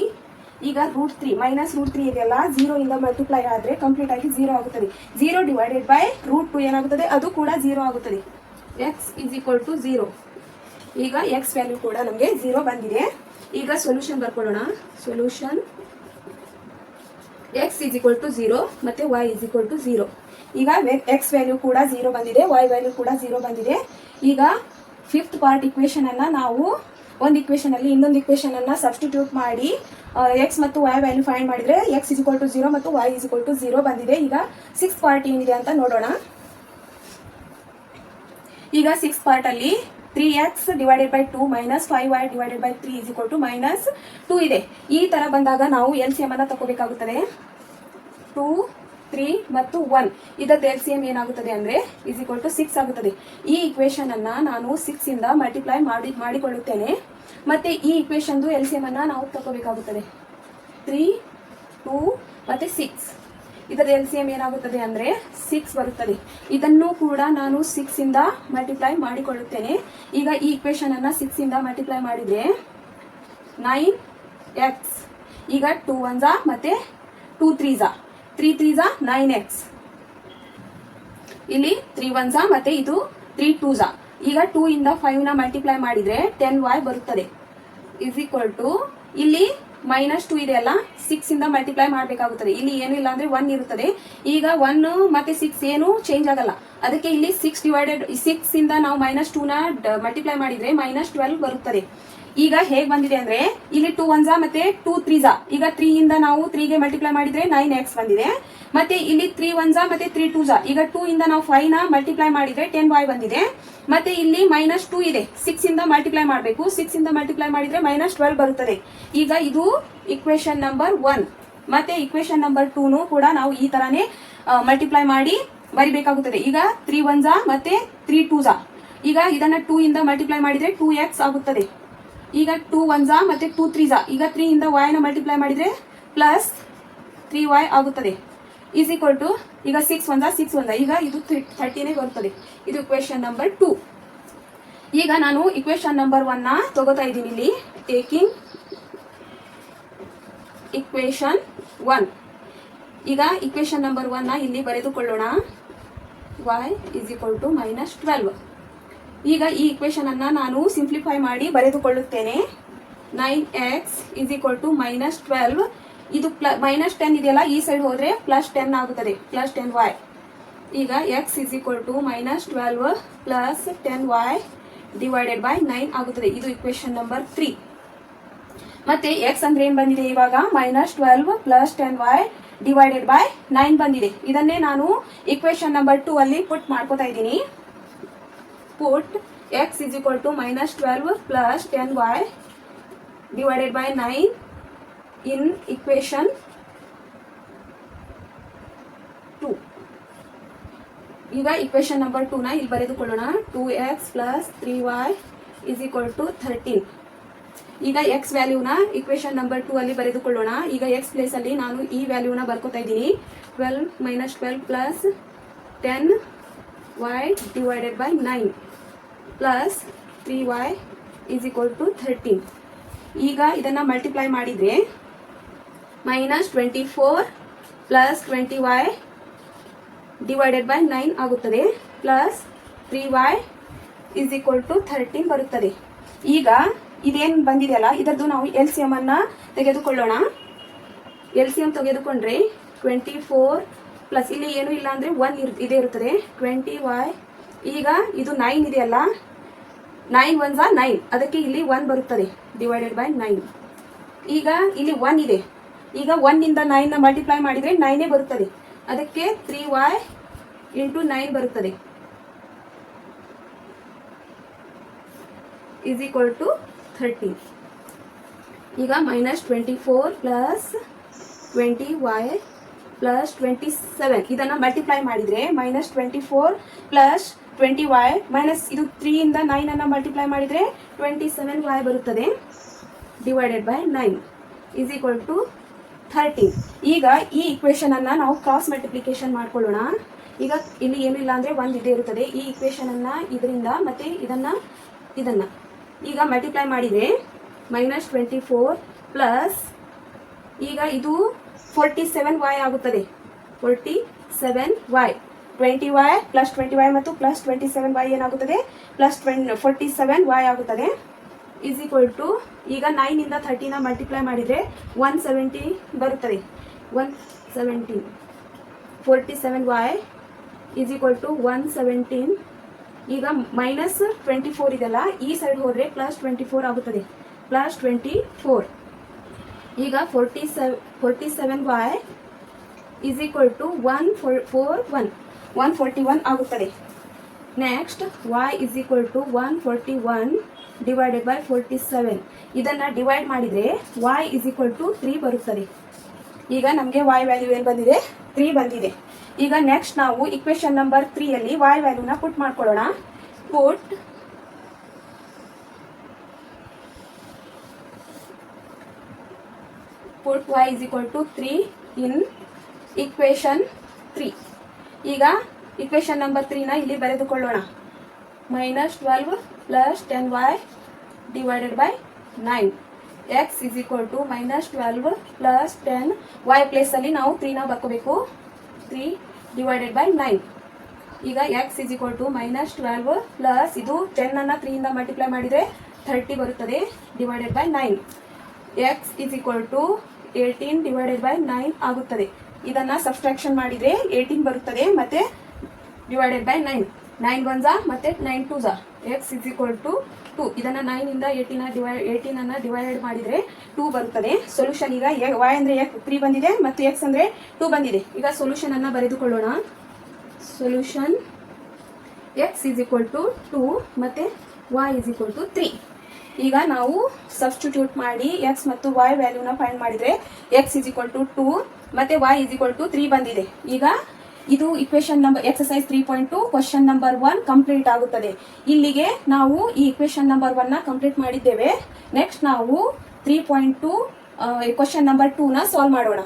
ಈಗ √3 ಮೈನಸ್ √3 ಇದೆಯಲ್ಲ 0 ಇಂದ ಮಲ್ಟಿಪ್ಲೈ ಆದ್ರೆ ಕಂಪ್ಲೀಟ್ ಆಗಿ 0 ಆಗುತ್ತದೆ. 0 ಡಿವೈಡೆಡ್ ಬೈ √2 ಏನಾಗುತ್ತದೆ, ಅದು ಕೂಡ 0 ಆಗುತ್ತದೆ. x is equal to 0. ಈಗ x ವ್ಯಾಲ್ಯೂ ಕೂಡ ನಮಗೆ 0 ಬಂದಿದೆ. ಈಗ ಸೊಲ್ಯೂಷನ್ ಬರ್ಕೊಳ್ಳೋಣ. Solution x is equal to 0 ಮತ್ತೆ y is equal to 0. ಈಗ x ವ್ಯಾಲ್ಯೂ ಕೂಡ 0 ಬಂದಿದೆ, y ವ್ಯಾಲ್ಯೂ ಕೂಡ 0 ಬಂದಿದೆ. ಈಗ ಫಿಫ್ತ್ ಪಾರ್ಟ್ ಇಕ್ವೇಷನ್ ಅನ್ನ ನಾವು ಒಂದು ಇಕ್ವೇಷನ್ ಅಲ್ಲಿ ಇನ್ನೊಂದು ಇಕ್ವೇಷನ್ ಅನ್ನ ಸಬ್ಸ್ಟಿಟ್ಯೂಟ್ ಮಾಡಿ x ಮತ್ತು y ವ್ಯಾಲ್ಯೂ ಫೈಂಡ್ ಮಾಡಿದ್ರೆ x is equal to 0 ಮತ್ತು y is equal to 0 ಬಂದಿದೆ. ಈಗ ಸಿಕ್ಸ್ ಪಾರ್ಟ್ ಏನಿದೆ ಅಂತ ನೋಡೋಣ. ಈಗ ಸಿಕ್ಸ್ ಪಾರ್ಟ್ ಅಲ್ಲಿ 3x divided by 2 minus 5y divided by 3 is equal to minus 2 ಇದೆ. ಈ ತರ ಬಂದಾಗ ನಾವು LCM ಅನ್ನ ತಗೋಬೇಕಾಗುತ್ತದೆ. 2 3 ಮತ್ತು 1 ಇದರ LCM ಏನಾಗುತ್ತದೆ ಅಂದ್ರೆ ಇಸ್ ಈಕ್ವಲ್ ಟು 6 ಆಗುತ್ತದೆ. ಈ ಇಕ್ವೇಶನ್ ಅನ್ನ ನಾನು 6 ಇಂದ ಮಲ್ಟಿಪ್ಲೈ ಮಾಡಿಕೊಳ್ಳುತ್ತೇನೆ. ಮತ್ತೆ ಈ ಇಕ್ವೇಶನ್ LCM ಅನ್ನ ನಾವು ತಗೋಬೇಕಾಗುತ್ತದೆ. 3 2 ಮತ್ತೆ 6 ಇದರ LCM ಏನಾಗುತ್ತದೆ ಅಂದ್ರೆ 6 ಬರುತ್ತದೆ. ಇದನ್ನು ಕೂಡ ನಾನು 6 ಇಂದ ಮಲ್ಟಿಪ್ಲೈ ಮಾಡಿಕೊಳ್ಳುತ್ತೇನೆ. ಈಗ ಈ ಇಕ್ವೇಶನ್ ಅನ್ನ 6 ಇಂದ ಮಲ್ಟಿಪ್ಲೈ ಮಾಡಿದ್ರೆ 9x, ಈಗ 2 1s ಮತ್ತೆ 2 3s 3 3s 9x, ಇಲ್ಲಿ 3 1s ಮತ್ತೆ ಇದು 3 2s. ಈಗ 2 ಇಂದ 5 ನ ಮಲ್ಟಿಪ್ಲೈ ಮಾಡಿದ್ರೆ 10y ಬರುತ್ತದೆ ಇಸ್ ಈಕ್ವಲ್ ಟು ಇಲ್ಲಿ -2 ಇದೆ ಅಲ್ಲ, 6 ಇಂದ ಮಲ್ಟಿಪ್ಲೈ ಮಾಡಬೇಕಾಗುತ್ತದೆ. ಇಲ್ಲಿ ಏನಿಲ್ಲ ಅಂದ್ರೆ 1 ಇರುತ್ತದೆ. ಈಗ 1 ಮತ್ತೆ 6 ಏನು ಚೇಂಜ್ ಆಗಲ್ಲ, ಅದಕ್ಕೆ ಇಲ್ಲಿ 6 ಇಂದ ನಾವು -2 ನ ಮಲ್ಟಿಪ್ಲೈ ಮಾಡಿದ್ರೆ -12 ಬರುತ್ತದೆ. ಈಗ ಹೇಗ್ ಬಂದಿದೆ ಅಂದ್ರೆ ಇಲ್ಲಿ 2 1s ಮತ್ತೆ 2 3s, ಈಗ 3 ಇಂದ ನಾವು 3 ಗೆ ಮಲ್ಟಿಪ್ಲೈ ಮಾಡಿದ್ರೆ 9x ಬಂದಿದೆ. ಮತ್ತೆ ಇಲ್ಲಿ 3 1s ಮತ್ತೆ 3 2s, ಈಗ 2 ಇಂದ ನಾವು 5 ನ ಮಲ್ಟಿಪ್ಲೈ ಮಾಡಿದ್ರೆ 10y ಬಂದಿದೆ. ಮತ್ತೆ ಇಲ್ಲಿ -2 ಇದೆ, 6 ಇಂದ ಮಲ್ಟಿಪ್ಲೈ ಮಾಡಬೇಕು, 6 ಇಂದ ಮಲ್ಟಿಪ್ಲೈ ಮಾಡಿದ್ರೆ -12 ಬರುತ್ತದೆ. ಈಗ ಇದು ಇಕ್ವೇಶನ್ ನಂಬರ್ 1. ಮತ್ತೆ ಇಕ್ವೇಶನ್ ನಂಬರ್ 2 ನು ಕೂಡ ನಾವು ಈ ತರಾನೇ ಮಲ್ಟಿಪ್ಲೈ ಮಾಡಿ ಬರಿಬೇಕಾಗುತ್ತದೆ. ಈಗ 3 1s ಮತ್ತೆ 3 2s, ಈಗ ಇದನ್ನ 2 ಇಂದ ಮಲ್ಟಿಪ್ಲೈ ಮಾಡಿದ್ರೆ 2x ಆಗುತ್ತದೆ. ಈಗ 2 1s ಮತ್ತೆ 2 3s, ಈಗ 3 ಇಂದ y ನ ಮಲ್ಟಿಪ್ಲೈ ಮಾಡಿದ್ರೆ ಪ್ಲಸ್ 3y ಆಗುತ್ತದೆ ಇಸ್ ಈಕ್ವಲ್ ಟು ಈಗ 6 1s 6 1s, ಈಗ ಇದು 30 ಬರುತ್ತದೆ. ಇದು ಇಕ್ವೇಶನ್ ನಂಬರ್ 2. ಈಗ ನಾನು ಇಕ್ವೇಶನ್ ನಂಬರ್ 1 ನ ತಗೋತಾ ಇದ್ದೀನಿ. ಇಲ್ಲಿ ಟೇಕಿಂಗ್ ಇಕ್ವೇಶನ್ 1, ಈಗ ಇಕ್ವೇಶನ್ ನಂಬರ್ 1 ನ ಇಲ್ಲಿ ಬರೆದುಕೊಳ್ಳೋಣ. y is equal to -12. ಈಗ ಈ ಇಕ್ವೇಶನ್ ಅನ್ನ ನಾನು ಸಿಂಪ್ಲಿಫೈ ಮಾಡಿ ಬರೆದುಕೊಳ್ಳುತ್ತೇನೆ. 9x ಇಸ್ ಈಕ್ವಲ್ ಟು -12, ಇದು -10 ಇದೆಯಲ್ಲ, ಈ ಸೈಡ್ ಹೋದ್ರೆ +10 ಆಗುತ್ತದೆ, +10y. ಈಗ x is equal to -12 plus 10y divided by 9 ಆಗುತ್ತದೆ. ಇದು ಇಕ್ವೇಶನ್ ನಂಬರ್ 3. ಮತ್ತೆ x ಅಂದ್ರೆ ಏನ್ ಬಂದಿದೆ, ಇವಾಗ -12 ಪ್ಲಸ್ 10y ಡಿವೈಡೆಡ್ ಬೈ 9 ಬಂದಿದೆ. ಇದನ್ನೇ ನಾನು ಇಕ್ವೇಶನ್ ನಂಬರ್ 2 ಅಲ್ಲಿ ಪುಟ್ ಮಾಡ್ಕೋತಾ ಇದ್ದೀನಿ. put x is equal to -12 plus 10y divided by 9 in equation 2. ಈಗ equation number 2 ನ ಇಲ್ಲಿ ಬರೆದುಕೊಳ್ಳೋಣ. 2x plus 3y is equal to 13. ಈಗ x ವ್ಯಾಲ್ಯೂನ equation number 2 ಅಲ್ಲಿ ಬರೆದುಕೊಳ್ಳೋಣ. ಈಗ x ಪ್ಲೇಸ್ ಅಲ್ಲಿ ನಾನು ಈ ವ್ಯಾಲ್ಯೂನ ಬರ್ಕೋತಾ ಇದ್ದೀನಿ. 12 -12 plus 10y divided by 9 plus 3y is equal to 13. ಈಗ ಇದನ್ನ ಮಲ್ಟಿಪ್ಲೈ ಮಾಡಿದ್ರೆ -24 ಪ್ಲಸ್ 20y ಡಿವೈಡೆಡ್ ಬೈ 9 ಆಗುತ್ತದೆ, plus 3y is equal to 13 ಬರುತ್ತದೆ. ಈಗ ಇದೇನು ಬಂದಿದೆಯಲ್ಲ, ಇದರದ್ದು ನಾವು LCM ಅನ್ನ ತೆಗೆದುಕೊಳ್ಳೋಣ. LCM ತೆಗೆದುಕೊಂಡ್ರೆ 24 ಪ್ಲಸ್ ಇಲ್ಲಿ ಏನು ಇಲ್ಲ ಅಂದ್ರೆ 1 ಇದೇ ಇರುತ್ತದೆ, 20y. ಈಗ ಇದು 9 ಇದೆಯಲ್ಲ, 9 1s 9, ಅದಕ್ಕೆ ಇಲ್ಲಿ 1 ಬರುತ್ತದೆ ಡಿವೈಡೆಡ್ ಬೈ 9. ಈಗ ಇಲ್ಲಿ 1 ಇದೆ, ಈಗ 1 ಇಂದ 9 ನ ಮಲ್ಟಿಪ್ಲೈ ಮಾಡಿದ್ರೆ 9 ಬರುತ್ತದೆ, ಅದಕ್ಕೆ 3y ಇಂಟು 9 ಬರುತ್ತದೆ ಇಸ್ ಈಕ್ವಲ್ ಟು 13. ಈಗ -24 ಪ್ಲಸ್ 20y ಪ್ಲಸ್ 27 ಇದನ್ನ ಮಲ್ಟಿಪ್ಲೈ ಮಾಡಿದ್ರೆ -24 ಪ್ಲಸ್ 20y ಮೈನಸ್ ಇದು 3 ಇಂದ 9 ಅನ್ನ ಮಲ್ಟಿಪ್ಲೈ ಮಾಡಿದ್ರೆ 27y ಬರುತ್ತದೆ divided by 9 is equal to 13. ಈಗ ಈ ಇಕ್ವೇಶನ್ ಅನ್ನ ನಾವು ಕ್ರಾಸ್ ಮಲ್ಟಿಪ್ಲಿಕೇಶನ್ ಮಾಡ್ಕೊಳ್ಳೋಣ. ಈಗ ಇಲ್ಲಿ ಏನಿಲ್ಲ ಅಂದ್ರೆ 1 ಇದೇ ಇರುತ್ತದೆ. ಈ ಇಕ್ವೇಶನ್ ಅನ್ನ ಇದರಿಂದ ಮತ್ತೆ ಇದನ್ನ ಈಗ ಮಲ್ಟಿಪ್ಲೈ ಮಾಡಿದ್ರೆ -24 ಪ್ಲಸ್ ಈಗ ಇದು 47y ಆಗುತ್ತದೆ. 47y 20y ಪ್ಲಸ್ 20y ಮತ್ತು ಪ್ಲಸ್ 27y ಏನಾಗುತ್ತದೆ, ಪ್ಲಸ್ 47y ಆಗುತ್ತದೆ ಇಸ್ ಈಕ್ವಲ್ ಟು ಈಗ 9 ಇಂದ 30 ನ ಮಲ್ಟಿಪ್ಲೈ ಮಾಡಿದ್ರೆ 170 ಬರುತ್ತದೆ. 117 47y ಇಸ್ ಈಕ್ವಲ್ ಟು 117. ಈಗ -24 ಇದೆಲ್ಲ, ಈ ಸೈಡ್ ಹೋದ್ರೆ ಪ್ಲಸ್ 24 ಆಗುತ್ತದೆ, ಪ್ಲಸ್ 24. ಈಗ 47y ಇಸ್ ಈಕ್ವಲ್ ಟು 141 ಆಗುತ್ತದೆ. Next y is equal to 141 divided by 47. ಇದನ್ನು ಡಿವೈಡ್ ಮಾಡಿದರೆ y ಇಸ್ ಈಕ್ವಲ್ ಟು 3 ಬರುತ್ತದೆ. ಈಗ ನಮಗೆ y ವ್ಯಾಲ್ಯೂ ಏನು ಬಂದಿದೆ? 3 ಬಂದಿದೆ. ಈಗ ನೆಕ್ಸ್ಟ್ ನಾವು ಇಕ್ವೇಶನ್ ನಂಬರ್ 3ಯಲ್ಲಿ y ವ್ಯಾಲ್ಯೂನ ಪುಟ್ ಮಾಡ್ಕೊಳ್ಳೋಣ. put y is equal to 3 in equation 3. ಈಗ equation number 3 ನ ಇಲ್ಲಿ ಬರೆದುಕೊಳ್ಳೋಣ. -12 plus 10y divided by 9. x is equal to -12 plus 10 y place ಅಲ್ಲಿ ನಾವು 3 ನ ಬರ್ಕೋಬೇಕು. 3 divided by 9. ಈಗ x is equal to -12 plus ಇದು 10 ಅನ್ನ 3 ಇಂದ ಮಲ್ಟಿಪ್ಲೈ ಮಾಡಿದರೆ 30 ಬರುತ್ತದೆ divided by 9. x is equal to 18 divided by 9 ಆಗುತ್ತದೆ. ಇದನ್ನ ಸಬ್ಸ್ಟ್ರಾಕ್ಷನ್ ಮಾಡಿದರೆ 18 ಬರುತ್ತದೆ ಮತ್ತೆ divided by 9. 9 1 ಮತ್ತೆ 9 2 x is equal to 2. ಇದನ್ನ 9 ಇಂದ 18 ಅನ್ನ ಡಿವೈಡ್ ಮಾಡಿದರೆ 2 ಬರುತ್ತದೆ. ಸೊಲ್ಯೂಷನ್ ಈಗ y ಅಂದ್ರೆ 3 ಬಂದಿದೆ ಮತ್ತು x ಅಂದ್ರೆ 2 ಬಂದಿದೆ. ಈಗ ಸೊಲ್ಯೂಷನ್ ಅನ್ನ ಬರೆದುಕೊಳ್ಳೋಣ. Solution x is equal to 2 ಮತ್ತೆ y is equal to 3. ಈಗ ನಾವು ಸಬ್ಸ್ಟಿಟ್ಯೂಟ್ ಮಾಡಿ x ಮತ್ತು y ವ್ಯಾಲ್ಯೂನ ಫೈಂಡ್ ಮಾಡಿದರೆ x is equal to 2 ಮತ್ತೆ y is equal to 3 ಬಂದಿದೆ. ಈಗ ಇದು equation number exercise 3.2 question number 1 complete ಆಗುತ್ತದೆ. ಇಲ್ಲಿಗೆ ನಾವು ಈ ಇಕ್ವೇಶನ್ ನಂಬರ್ 1 ನ ಕಂಪ್ಲೀಟ್ ಮಾಡಿದ್ದೇವೆ. ನೆಕ್ಸ್ಟ್ ನಾವು 3.2 ಕ್ವೆಶ್ಚನ್ ನಂಬರ್ 2 ನ ಸಾಲ್ವ್ ಮಾಡೋಣ.